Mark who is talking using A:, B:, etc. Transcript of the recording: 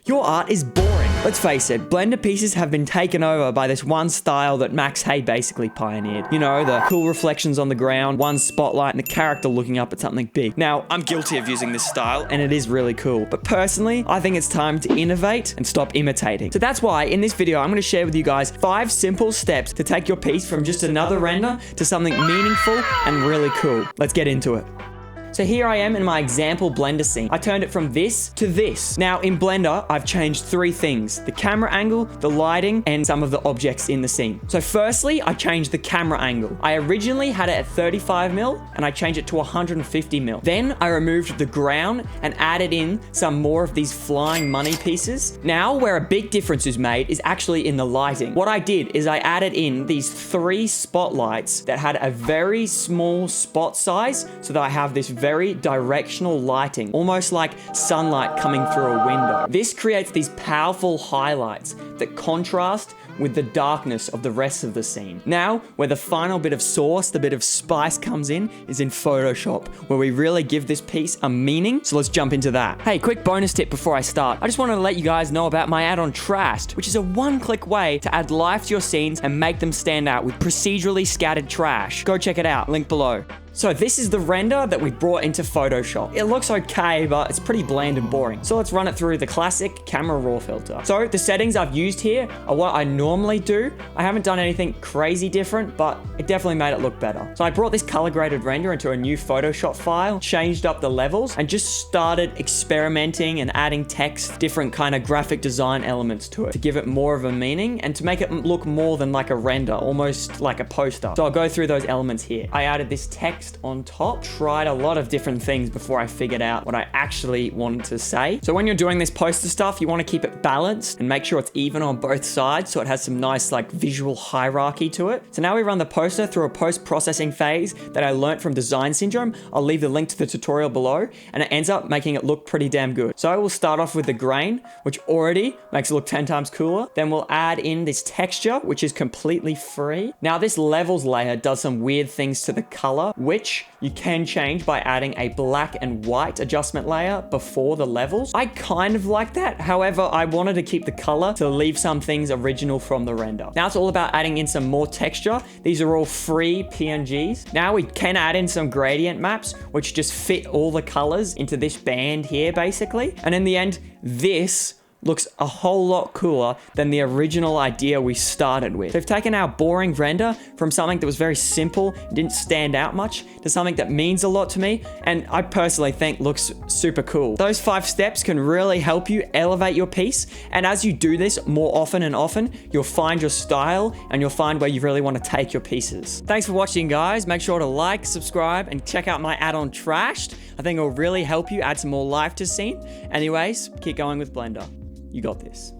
A: your art is boring. Let's face it, Blender pieces have been taken over by this one style that Max Hay basically pioneered. You know, the cool reflections on the ground, one spotlight, and the character looking up at something big. Now, I'm guilty of using this style, and it is really cool. But personally, I think it's time to innovate and stop imitating. So that's why in this video, I'm going to share with you guys 5 simple steps to take your piece from just another render to something meaningful and really cool. Let's get into it. So here I am in my example Blender scene. I turned it from this to this. Now in Blender, I've changed 3 things: the camera angle, the lighting, and some of the objects in the scene. So firstly, I changed the camera angle. I originally had it at 35mm and I changed it to 150mm. Then I removed the ground and added in some more of these flying money pieces. Now where a big difference is made is actually in the lighting. What I did is I added in these 3 spotlights that had a very small spot size so that I have this very directional lighting, almost like sunlight coming through a window. This creates these powerful highlights that contrast with the darkness of the rest of the scene. Now, where the final bit of sauce, the bit of spice comes in, is in Photoshop, where we really give this piece a meaning. So let's jump into that. Hey, quick bonus tip before I start. I just wanted to let you guys know about my add-on Trashed, which is a one-click way to add life to your scenes and make them stand out with procedurally scattered trash. Go check it out, link below. So this is the render that we brought into Photoshop. It looks okay, but it's pretty bland and boring. So let's run it through the classic Camera Raw filter. So the settings I've used here are what I normally do. I haven't done anything crazy different, but it definitely made it look better. So I brought this color graded render into a new Photoshop file, changed up the levels, and just started experimenting and adding text, different kind of graphic design elements to it to give it more of a meaning and to make it look more than like a render, almost like a poster. So I'll go through those elements here. I added this text on top, tried a lot of different things before I figured out what I actually wanted to say. So when you're doing this poster stuff, you want to keep it balanced and make sure it's even on both sides so it has some nice like visual hierarchy to it. So now we run the poster through a post-processing phase that I learned from Design Syndrome. I'll leave the link to the tutorial below, and it ends up making it look pretty damn good. So I will start off with the grain, which already makes it look 10 times cooler. Then we'll add in this texture, which is completely free. Now this levels layer does some weird things to the color, which you can change by adding a black and white adjustment layer before the levels. I kind of like that. However, I wanted to keep the color to leave some things original from the render. Now it's all about adding in some more texture. These are all free PNGs. Now we can add in some gradient maps, which just fit all the colors into this band here, basically. And in the end, this looks a whole lot cooler than the original idea we started with. So we've taken our boring render from something that was very simple, didn't stand out much, to something that means a lot to me, and I personally think looks super cool. Those 5 steps can really help you elevate your piece, and as you do this more often and often, you'll find your style, and you'll find where you really want to take your pieces. Thanks for watching, guys. Make sure to like, subscribe, and check out my add-on Trashed. I think it'll really help you add some more life to scene. Anyways, keep going with Blender. You got this.